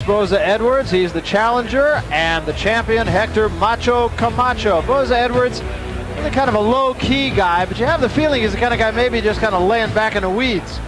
Boza Edwards. He's the challenger, and the champion, Hector Macho Camacho. Boza Edwards, really kind of a low-key guy, but you have the feeling he's the kind of guy maybe just kind of laying back in the weeds.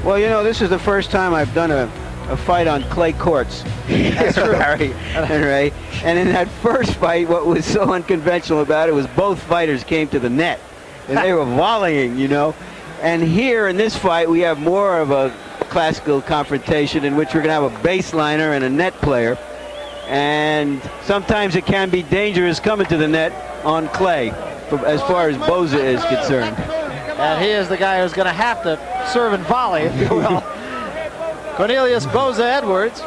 Well, you know, this is the first time I've done a fight on clay courts. That's true. Barry and Ray. And in that first fight, what was so unconventional about it was both fighters came to the net. And they were volleying, you know. And here in this fight, we have more of a classical confrontation in which we're going to have a baseliner and a net player. And sometimes it can be dangerous coming to the net on clay, as far as Boza is concerned. And he is the guy who's going to have to serve and volley, if you will. Cornelius Boza Edwards.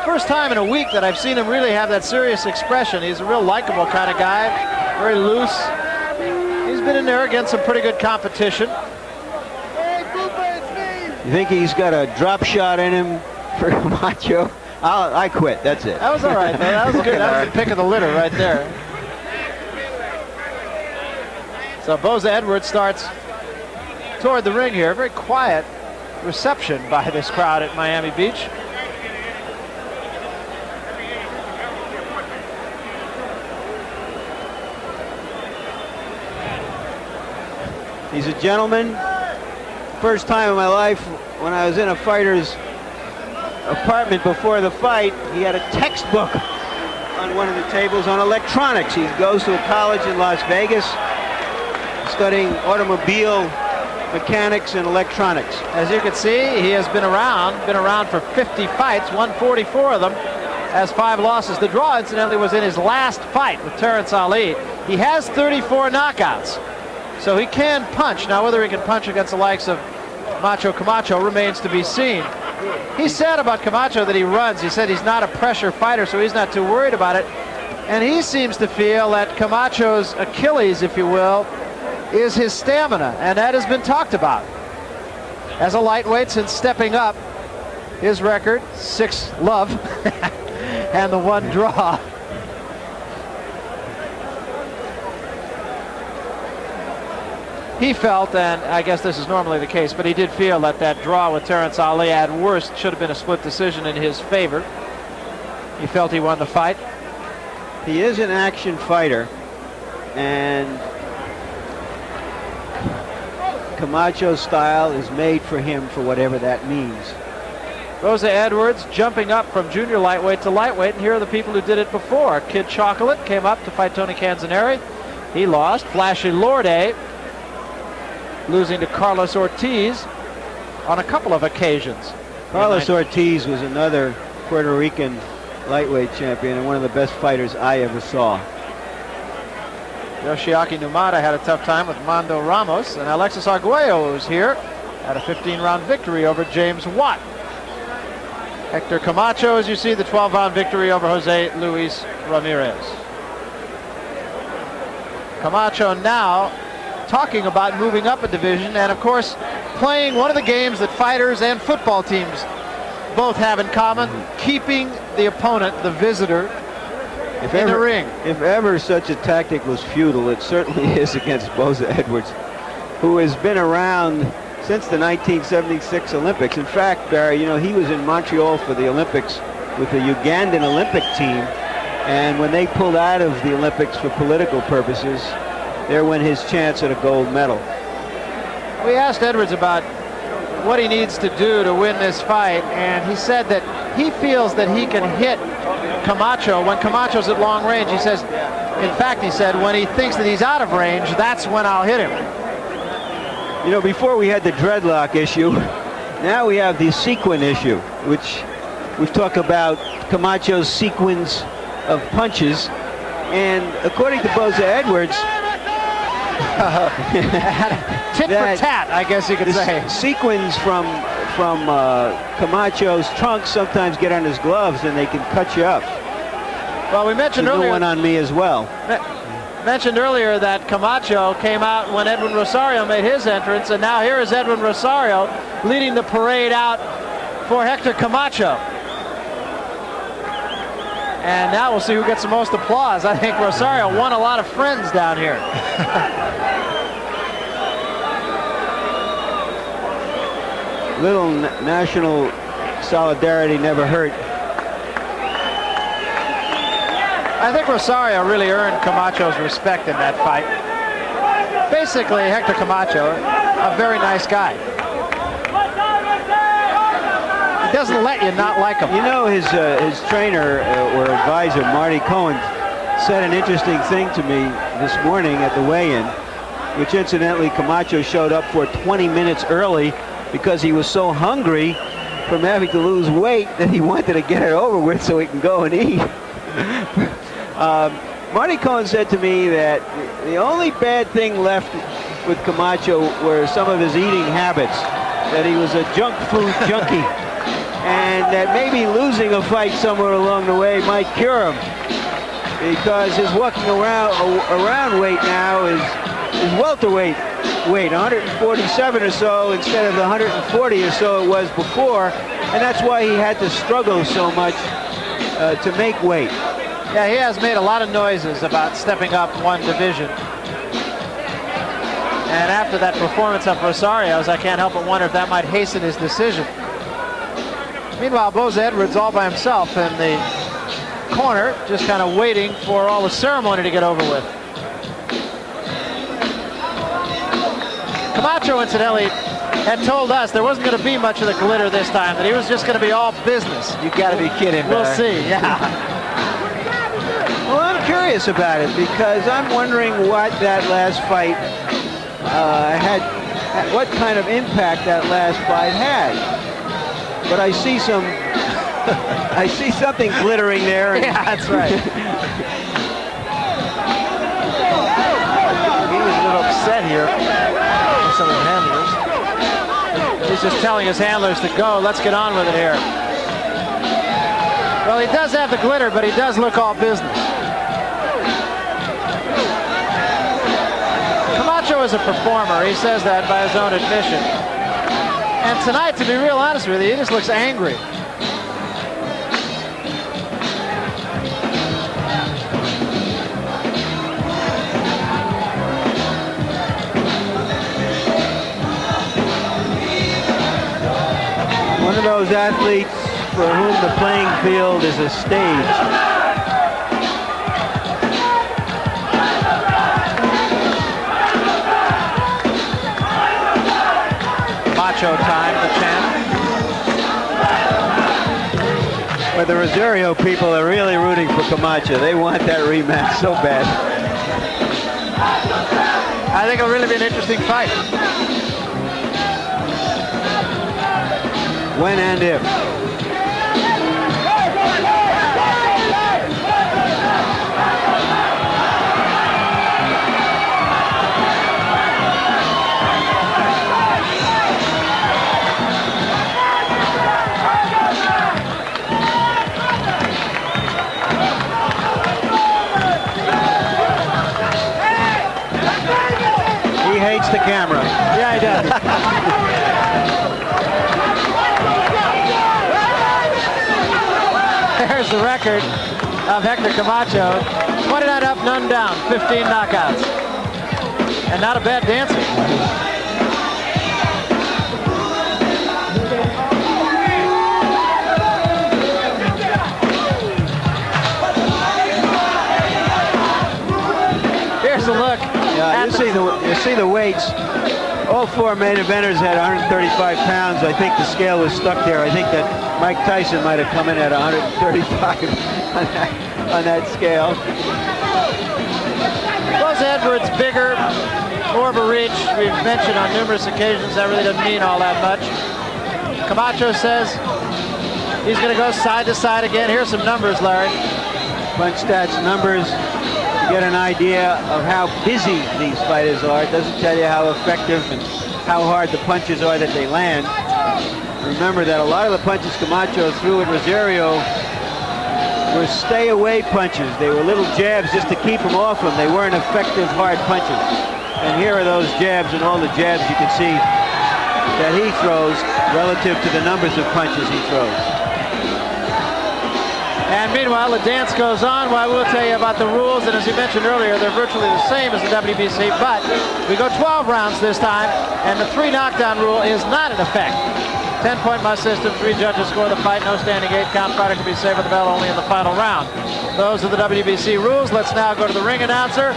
First time in a week that I've seen him really have that serious expression. He's a real likable kind of guy, very loose. He's been in there against some pretty good competition. You think he's got a drop shot in him for Camacho? I quit. That's it. That was all right, man. That was good. That was the pick of the litter right there. So Boza Edwards starts toward the ring here. Very quiet reception by this crowd at Miami Beach. He's a gentleman. First time in my life when I was in a fighter's apartment before the fight, he had a textbook on one of the tables on electronics. He goes to a college in Las Vegas studying automobile mechanics and electronics. As you can see, he has been around for 50 fights, won 44 of them, has 5 losses. The draw, incidentally, was in his last fight with Terrence Ali. He has 34 knockouts, so he can punch. Now, whether he can punch against the likes of Macho Camacho remains to be seen. He said about Camacho that he runs. He said he's not a pressure fighter, so he's not too worried about it. And he seems to feel that Camacho's Achilles, if you will, is his stamina, and that has been talked about. As a lightweight, since stepping up, his record, 6 love and the 1 draw. He felt, and I guess this is normally the case, but he did feel that that draw with Terrence Ali at worst should have been a split decision in his favor. He felt he won the fight. He is an action fighter, and Camacho's style is made for him, for whatever that means. Boza Edwards jumping up from junior lightweight to lightweight, and here are the people who did it before. Kid Chocolate came up to fight Tony Canzoneri. He lost. Flashy Lorde losing to Carlos Ortiz on a couple of occasions. Carlos Ortiz was another Puerto Rican lightweight champion and one of the best fighters I ever saw. Yoshiaki Numata had a tough time with Mando Ramos, and Alexis Arguello was here, had a 15-round victory over James Watt. Hector Camacho, as you see, the 12-round victory over Jose Luis Ramirez. Camacho now talking about moving up a division, and of course playing one of the games that fighters and football teams both have in common, keeping the opponent, the visitor, in the ring. If ever such a tactic was futile, it certainly is against Boza Edwards, who has been around since the 1976 Olympics. In fact, Barry, you know, he was in Montreal for the Olympics with the Ugandan Olympic team, and when they pulled out of the Olympics for political purposes, there went his chance at a gold medal. We asked Edwards about what he needs to do to win this fight, and he said that he feels that he can hit Camacho when Camacho's at long range. He says, in fact, he said, when he thinks that he's out of range, that's when I'll hit him. You know, before we had the dreadlock issue, now we have the sequin issue, which we've talked about Camacho's sequence of punches, and according to Boza Edwards, tit for tat, I guess you could say. Sequins from Camacho's trunks sometimes get on his gloves and they can cut you up. Well, we mentioned earlier, one on me as well. Mentioned earlier that Camacho came out when Edwin Rosario made his entrance, and now here is Edwin Rosario leading the parade out for Hector Camacho. And now we'll see who gets the most applause. I think Rosario won a lot of friends down here. Little national solidarity never hurt. I think Rosario really earned Camacho's respect in that fight. Basically, Hector Camacho, a very nice guy. He doesn't let you not like him. You know, his trainer or advisor, Marty Cohen, said an interesting thing to me this morning at the weigh-in, which incidentally Camacho showed up for 20 minutes early because he was so hungry from having to lose weight that he wanted to get it over with so he can go and eat. Marty Cohen said to me that the only bad thing left with Camacho were some of his eating habits, that he was a junk food junkie, and that maybe losing a fight somewhere along the way might cure him, because his walking around weight now is welterweight weight, 147 or so instead of the 140 or so it was before, and that's why he had to struggle so much to make weight. Yeah, he has made a lot of noises about stepping up one division. And after that performance of Rosario's, I can't help but wonder if that might hasten his decision. Meanwhile, Boza Edwards all by himself in the corner, just kind of waiting for all the ceremony to get over with. Camacho, incidentally, had told us there wasn't going to be much of the glitter this time, that he was just going to be all business. You got to be kidding, We'll see, yeah. Well, I'm curious about it because I'm wondering what that last fight had, what kind of impact that last fight had. But I see some, I see something glittering there. Yeah, that's right. He was a little upset here with some of the handlers. He's just telling his handlers to go. Let's get on with it here. Well, he does have the glitter, but he does look all business. Camacho is a performer. He says that by his own admission. And tonight, to be real honest with you, he just looks angry. One of those athletes for whom the playing field is a stage. Macho time, the champ. But the Rosario people are really rooting for Camacho. They want that rematch so bad. I think it'll really be an interesting fight. When and if. He hates the camera. Yeah, he does. There's the record of Hector Camacho. 29 up, none down, 15 knockouts. And not a bad dancer. Here's a look. Yeah, you see the weights. All four main eventers had 135 pounds. I think the scale was stuck there. I think that Mike Tyson might have come in at 135 on that scale. Boza Edwards bigger, more of a reach. We've mentioned on numerous occasions that really doesn't mean all that much. Camacho says he's going to go side to side again. Here's some numbers, Larry. Punch stats, numbers. Get an idea of how busy these fighters are. It doesn't tell you how effective and how hard the punches are that they land. Remember that a lot of the punches Camacho threw at Rosario were stay-away punches. They were little jabs just to keep him off him. They weren't effective, hard punches. And here are those jabs, and all the jabs you can see that he throws relative to the numbers of punches he throws. And meanwhile, the dance goes on. Well, we'll tell you about the rules, and as you mentioned earlier, they're virtually the same as the WBC, but we go 12 rounds this time, and the 3 knockdown rule is not in effect. 10-point must system. 3 judges score the fight. No standing 8-count. Fighter can be saved with the bell only in the final round. Those are the WBC rules. Let's now go to the ring announcer.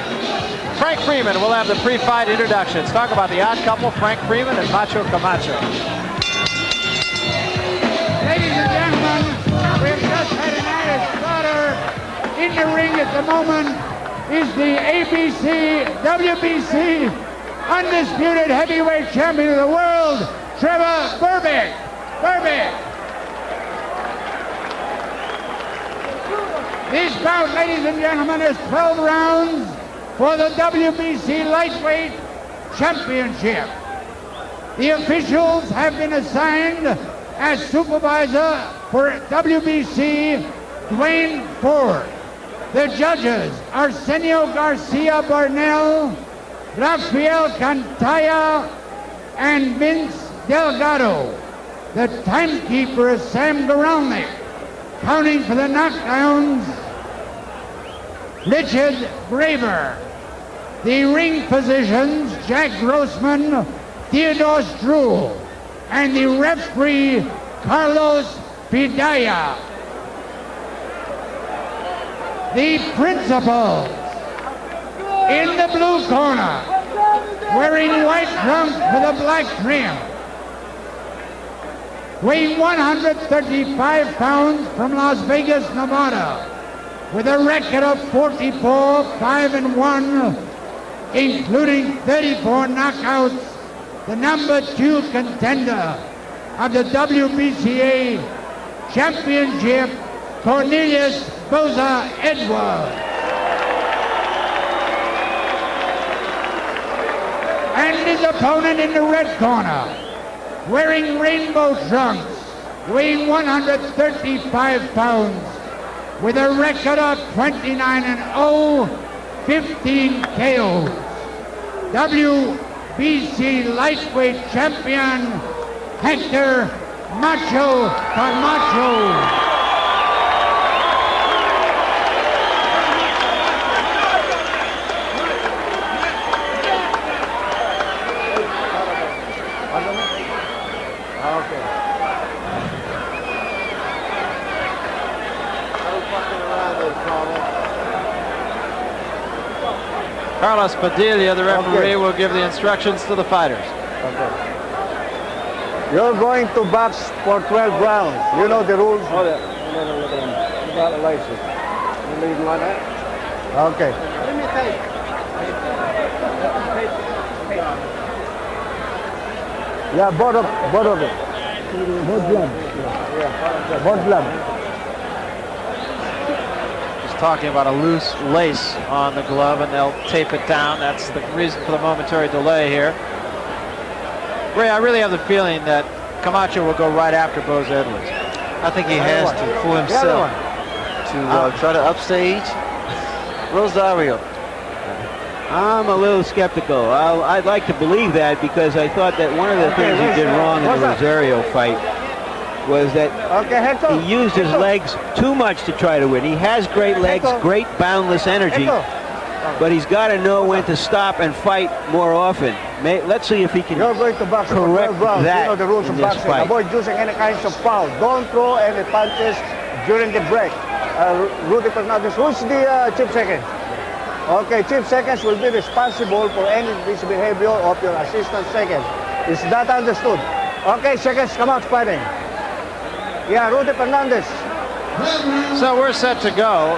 Frank Freeman will have the pre-fight introductions. Talk about the odd couple, Frank Freeman and Macho Camacho. Ladies and gentlemen, we've just had an added starter. In the ring at the moment is the WBC undisputed heavyweight champion of the world, Trevor Berbick. This bout, ladies and gentlemen, is 12 rounds for the WBC Lightweight Championship. The officials have been assigned as supervisor for WBC Dwayne Ford. The judges, Arsenio Garcia Barnell, Rafael Cantaya, and Vince Delgado. The timekeeper is Sam Goralnik. Counting for the knockdowns, Richard Graver. The ring physicians, Jack Grossman, Theodore Struhl, and the referee, Carlos Pidaya. The principals, in the blue corner, wearing white trunks with a black trim, weighing 135 pounds from Las Vegas, Nevada, with a record of 44-5-1, including 34 knockouts, the number 2 contender of the WBCA Championship, Cornelius Boza Edwards. And his opponent in the red corner, wearing rainbow trunks, weighing 135 pounds, with a record of 29-0, 15 KOs. WBC lightweight champion, Hector Macho Camacho. Carlos Padilla, the referee, will give the instructions to the fighters. Okay. You're going to box for 12 rounds. You know the rules? Oh, yeah. You got a license. You need one, Okay. Let me take. Yeah, both of them. Both gloves. Yeah, both gloves. Talking about a loose lace on the glove, and they'll tape it down. That's the reason for the momentary delay here. Ray, I really have the feeling that Camacho will go right after Boza Edwards. I think he has to for himself to try to upstage Rosario. I'm a little skeptical. I'd like to believe that, because I thought that one of the things he did wrong in the Rosario fight was that he used his legs too much to try to win. He has great legs, great boundless energy, but he's got to know when to stop and fight more often. Let's see if he can correct that. You know the rules of boxing. Avoid using any kinds of foul. Don't throw any punches during the break. Rudy Fernandez, who's the chief second? Okay, chief seconds will be responsible for any misbehavior of your assistant second. Is that understood? Okay, seconds, come out fighting. Yeah, Rudy Fernandez. So we're set to go.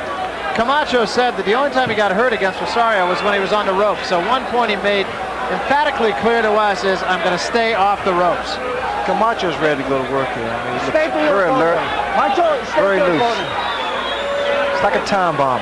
Camacho said that the only time he got hurt against Rosario was when he was on the ropes. So one point he made emphatically clear to us is, I'm going to stay off the ropes. Camacho's ready to go to work here. I mean, he stay looks very alert, Macho, very loose. It's like a time bomb.